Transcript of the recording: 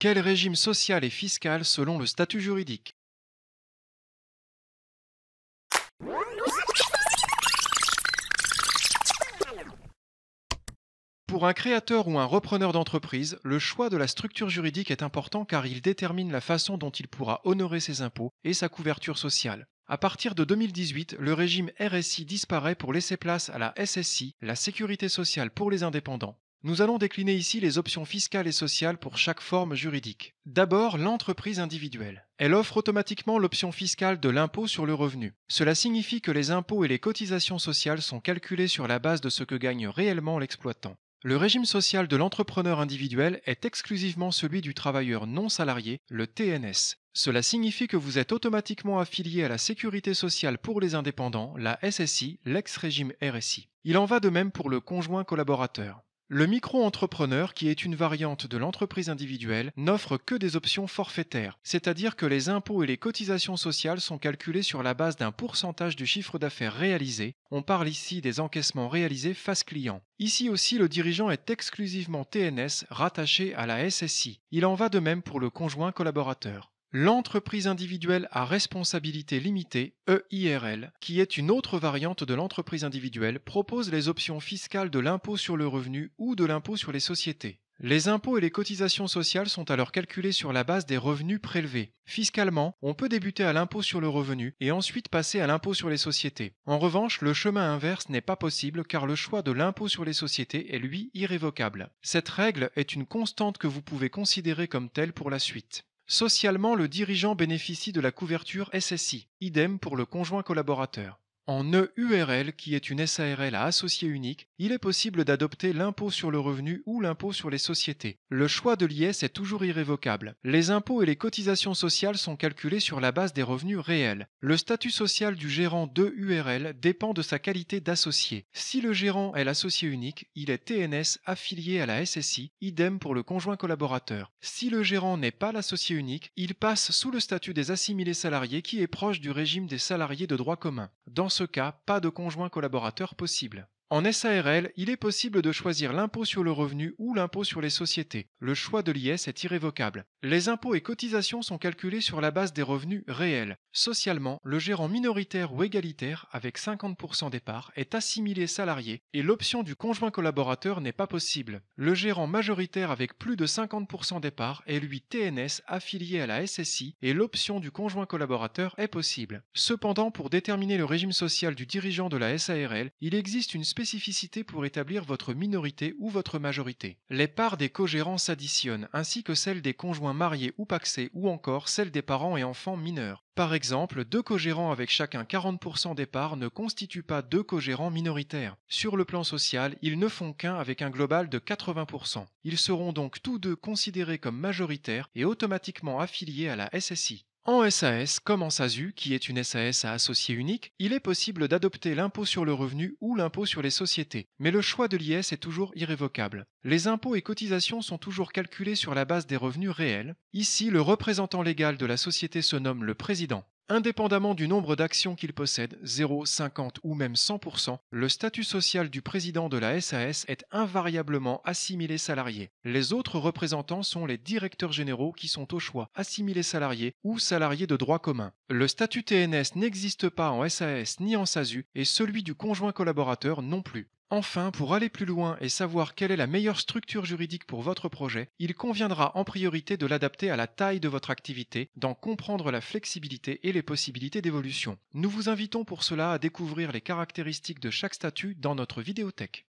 Quel régime social et fiscal selon le statut juridique? Pour un créateur ou un repreneur d'entreprise, le choix de la structure juridique est important car il détermine la façon dont il pourra honorer ses impôts et sa couverture sociale. À partir de 2018, le régime RSI disparaît pour laisser place à la SSI, la sécurité sociale pour les indépendants. Nous allons décliner ici les options fiscales et sociales pour chaque forme juridique. D'abord, l'entreprise individuelle. Elle offre automatiquement l'option fiscale de l'impôt sur le revenu. Cela signifie que les impôts et les cotisations sociales sont calculés sur la base de ce que gagne réellement l'exploitant. Le régime social de l'entrepreneur individuel est exclusivement celui du travailleur non salarié, le TNS. Cela signifie que vous êtes automatiquement affilié à la sécurité sociale pour les indépendants, la SSI, l'ex-régime RSI. Il en va de même pour le conjoint collaborateur. Le micro-entrepreneur, qui est une variante de l'entreprise individuelle, n'offre que des options forfaitaires, c'est-à-dire que les impôts et les cotisations sociales sont calculés sur la base d'un pourcentage du chiffre d'affaires réalisé. On parle ici des encaissements réalisés face client. Ici aussi, le dirigeant est exclusivement TNS rattaché à la SSI. Il en va de même pour le conjoint collaborateur. L'entreprise individuelle à responsabilité limitée, EIRL, qui est une autre variante de l'entreprise individuelle, propose les options fiscales de l'impôt sur le revenu ou de l'impôt sur les sociétés. Les impôts et les cotisations sociales sont alors calculés sur la base des revenus prélevés. Fiscalement, on peut débuter à l'impôt sur le revenu et ensuite passer à l'impôt sur les sociétés. En revanche, le chemin inverse n'est pas possible car le choix de l'impôt sur les sociétés est lui irrévocable. Cette règle est une constante que vous pouvez considérer comme telle pour la suite. Socialement, le dirigeant bénéficie de la couverture SSI, idem pour le conjoint collaborateur. En EURL, qui est une SARL à associé unique, il est possible d'adopter l'impôt sur le revenu ou l'impôt sur les sociétés. Le choix de l'IS est toujours irrévocable. Les impôts et les cotisations sociales sont calculés sur la base des revenus réels. Le statut social du gérant d'EURL dépend de sa qualité d'associé. Si le gérant est l'associé unique, il est TNS affilié à la SSI, idem pour le conjoint collaborateur. Si le gérant n'est pas l'associé unique, il passe sous le statut des assimilés salariés qui est proche du régime des salariés de droit commun. Dans ce cas, pas de conjoint collaborateur possible. En SARL, il est possible de choisir l'impôt sur le revenu ou l'impôt sur les sociétés. Le choix de l'IS est irrévocable. Les impôts et cotisations sont calculés sur la base des revenus réels. Socialement, le gérant minoritaire ou égalitaire, avec 50% des parts, est assimilé salarié et l'option du conjoint collaborateur n'est pas possible. Le gérant majoritaire avec plus de 50% des parts est lui TNS affilié à la SSI et l'option du conjoint collaborateur est possible. Cependant, pour déterminer le régime social du dirigeant de la SARL, il existe une spécificité pour établir votre minorité ou votre majorité. Les parts des cogérants s'additionnent, ainsi que celles des conjoints mariés ou pacsés ou encore celles des parents et enfants mineurs. Par exemple, deux cogérants avec chacun 40% des parts ne constituent pas deux cogérants minoritaires. Sur le plan social, ils ne font qu'un avec un global de 80%. Ils seront donc tous deux considérés comme majoritaires et automatiquement affiliés à la SSI. En SAS, comme en SASU, qui est une SAS à associé unique, il est possible d'adopter l'impôt sur le revenu ou l'impôt sur les sociétés, mais le choix de l'IS est toujours irrévocable. Les impôts et cotisations sont toujours calculés sur la base des revenus réels. Ici, le représentant légal de la société se nomme le président. Indépendamment du nombre d'actions qu'il possède, 0, 50 ou même 100%, le statut social du président de la SAS est invariablement assimilé salarié. Les autres représentants sont les directeurs généraux qui sont au choix assimilés salariés ou salariés de droit commun. Le statut TNS n'existe pas en SAS ni en SASU et celui du conjoint collaborateur non plus. Enfin, pour aller plus loin et savoir quelle est la meilleure structure juridique pour votre projet, il conviendra en priorité de l'adapter à la taille de votre activité, d'en comprendre la flexibilité et les possibilités d'évolution. Nous vous invitons pour cela à découvrir les caractéristiques de chaque statut dans notre vidéothèque.